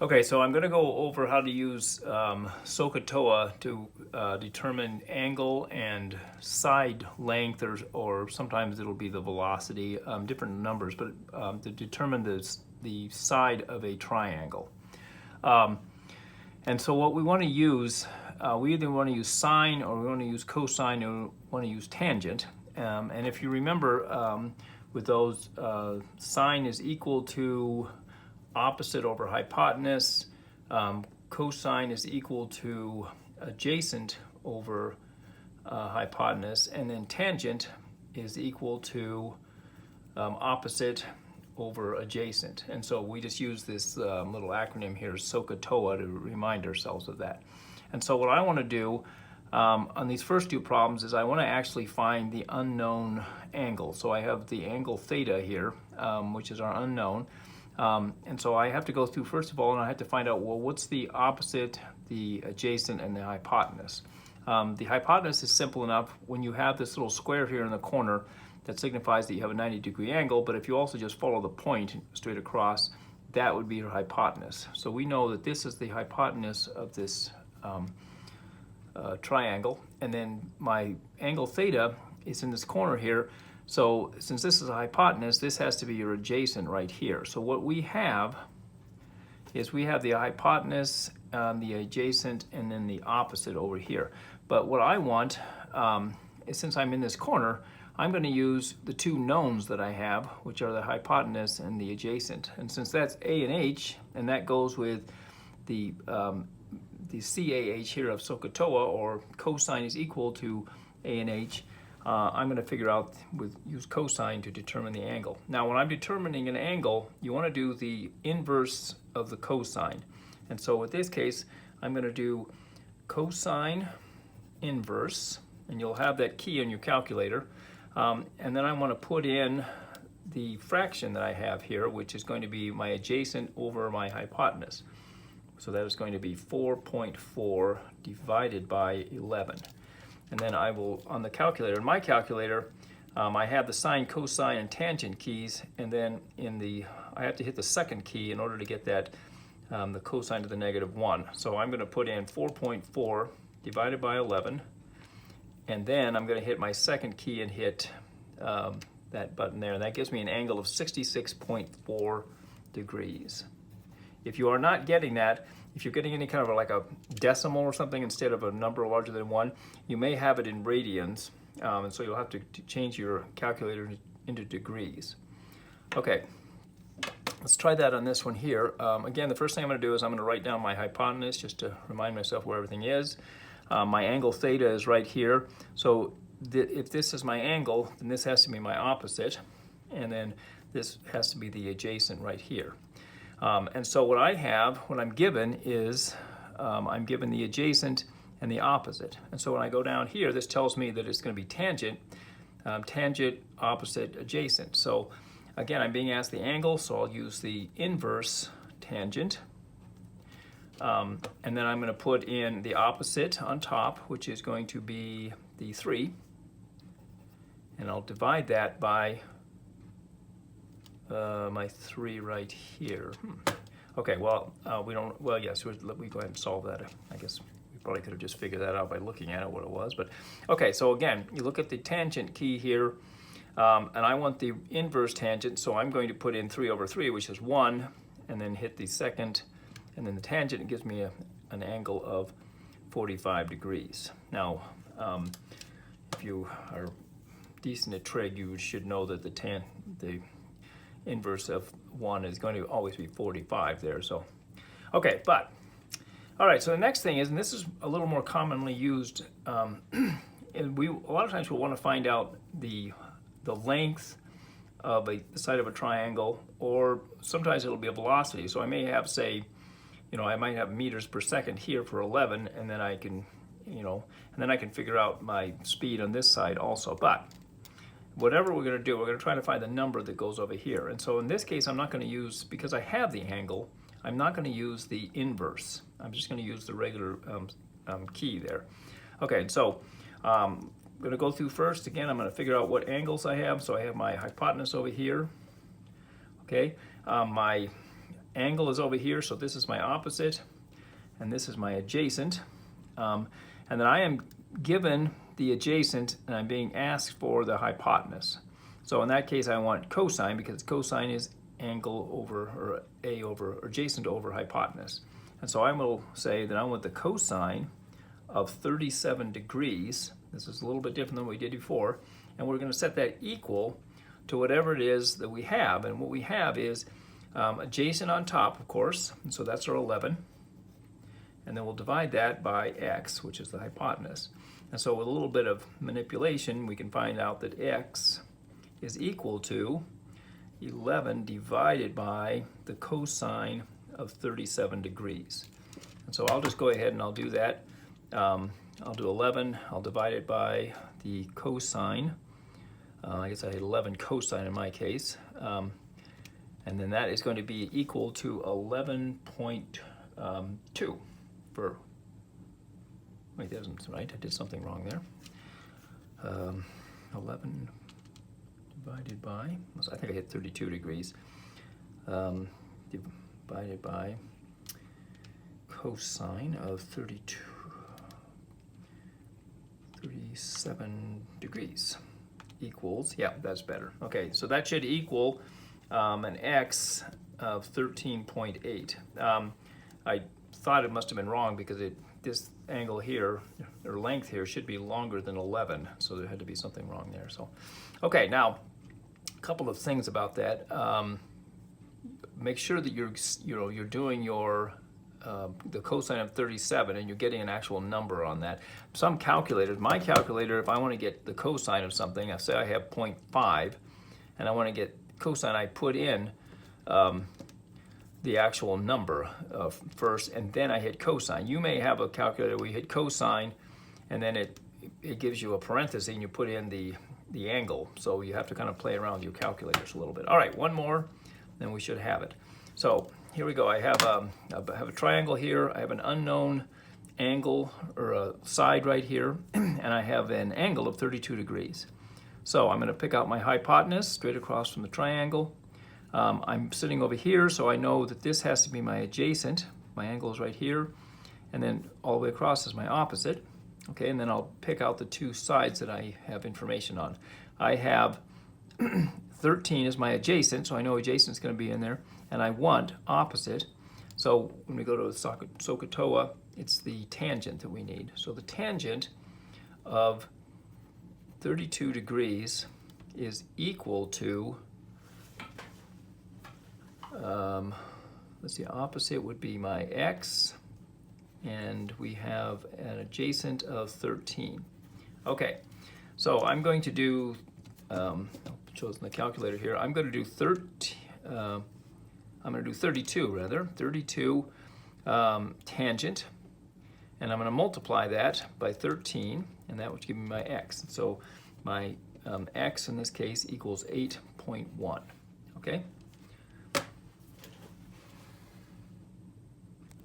Okay, so I'm going to go over how to use Sohcahtoa to determine angle and side length, or sometimes it'll be the velocity, different numbers, but to determine the side of a triangle. Um, and so what we want to use, we either want to use sine, or we want to use cosine, or we want to use tangent. And if you remember, with those, sine is equal to opposite over hypotenuse, cosine is equal to adjacent over hypotenuse, and then tangent is equal to opposite over adjacent. And so we just use this little acronym here, Sohcahtoa, to remind ourselves of that. And so what I want to do on these first two problems is I want to actually find the unknown angle. So I have the angle theta here, which is our unknown. And so I have to go through, first of all, and I have to find out, well, what's the opposite, the adjacent, and the hypotenuse. The hypotenuse is simple enough. When you have this little square here in the corner, that signifies that you have a 90-degree angle, but if you also just follow the point straight across, that would be your hypotenuse. So we know that this is the hypotenuse of this triangle, and then my angle theta is in this corner here. So since this is a hypotenuse, this has to be your adjacent right here. So what we have is we have the hypotenuse, the adjacent, and then the opposite over here. But what I want is, since I'm in this corner, I'm going to use the two knowns that I have, which are the hypotenuse and the adjacent. And since that's A and H, and that goes with the CAH here of Sohcahtoa, or cosine is equal to A and H, I'm going to figure out, use cosine to determine the angle. Now, when I'm determining an angle, you want to do the inverse of the cosine. And so in this case, I'm going to do cosine inverse, and you'll have that key in your calculator. And then I want to put in the fraction that I have here, which is going to be my adjacent over my hypotenuse. So that is going to be 4.4 divided by 11. And then I will, on the calculator, in my calculator, I have the sine, cosine, and tangent keys, and then I have to hit the second key in order to get that, the cosine to the -1. So I'm going to put in 4.4 divided by 11, and then I'm going to hit my second key and hit that button there, and that gives me an angle of 66.4 degrees. If you are not getting that, if you're getting any kind of like a decimal or something instead of a number larger than 1, you may have it in radians, and so you'll have to change your calculator into degrees. Okay, let's try that on this one here. Again, the first thing I'm going to do is I'm going to write down my hypotenuse just to remind myself where everything is. My angle theta is right here, so if this is my angle, then this has to be my opposite, and then this has to be the adjacent right here. And so what I have, what I'm given is, I'm given the adjacent and the opposite. And so when I go down here, this tells me that it's going to be tangent, tangent, opposite, adjacent. So again, I'm being asked the angle, so I'll use the inverse tangent. And then I'm going to put in the opposite on top, which is going to be the 3. And I'll divide that by my 3 right here. Okay, well, yes, we go ahead and solve that. I guess we probably could have just figured that out by looking at it, what it was. But okay, so again, you look at the tangent key here, and I want the inverse tangent, so I'm going to put in 3 over 3, which is 1, and then hit the second, and then the tangent, it gives me an angle of 45 degrees. Now, if you are decent at trig, you should know that the inverse of 1 is going to always be 45 there. So, okay, but all right. So the next thing is, and this is a little more commonly used, and a lot of times we'll want to find out the length of the side of a triangle, or sometimes it'll be a velocity. So I may have, say, I might have meters per second here for 11, and then I can, and then I can figure out my speed on this side also. But whatever we're going to do, we're going to try to find the number that goes over here. And so in this case, I'm not going to use, because I have the angle, I'm not going to use the inverse. I'm just going to use the regular key there. Okay, so I'm going to go through first. Again, I'm going to figure out what angles I have. So I have my hypotenuse over here. Okay, my angle is over here, so this is my opposite, and this is my adjacent. And then I am given the adjacent, and I'm being asked for the hypotenuse. So in that case, I want cosine, because cosine is angle over, or A over, or adjacent over hypotenuse. And so I will say that I want the cosine of 37 degrees. This is a little bit different than what we did before. And we're going to set that equal to whatever it is that we have. And what we have is adjacent on top, of course. And so that's our 11. And then we'll divide that by x, which is the hypotenuse. And so with a little bit of manipulation, we can find out that x is equal to 11 divided by the cosine of 37 degrees. And so I'll just go ahead and I'll do that. I'll do 11, I'll divide it by the cosine. I guess I had 11 cosine in my case. And then that is going to be equal to 11.2 for, wait, that isn't right, I did something wrong there. 11 divided by, I think I hit 32 degrees, divided by cosine of 37 degrees equals, yeah, that's better. Okay, so that should equal an x of 13.8. I thought it must have been wrong because this angle here, or length here, should be longer than 11, so there had to be something wrong there. So, okay, now a couple of things about that. Make sure that you're doing your the cosine of 37 and you're getting an actual number on that. Some calculators, my calculator, if I want to get the cosine of something, I say I have 0.5 and I want to get cosine, I put in the actual number first, and then I hit cosine. You may have a calculator where you hit cosine and then it gives you a parenthesis and you put in the angle. So you have to kind of play around with your calculators a little bit. All right, one more, then we should have it. So here we go. I have a triangle here. I have an unknown angle, or a side right here, and I have an angle of 32 degrees. So I'm going to pick out my hypotenuse straight across from the triangle. I'm sitting over here, so I know that this has to be my adjacent. My angle is right here, and then all the way across is my opposite. Okay, and then I'll pick out the two sides that I have information on. I have 13 is my adjacent, so I know adjacent is going to be in there, and I want opposite. So when we go to Sohcahtoa, it's the tangent that we need. So the tangent of 32 degrees is equal to, let's see, opposite would be my x, and we have an adjacent of 13. Okay, so I'm going to do, I'll choose the calculator here, I'm going to do 32 rather, 32 tangent, and I'm going to multiply that by 13, and that would give me my x. So my x in this case equals 8.1, okay?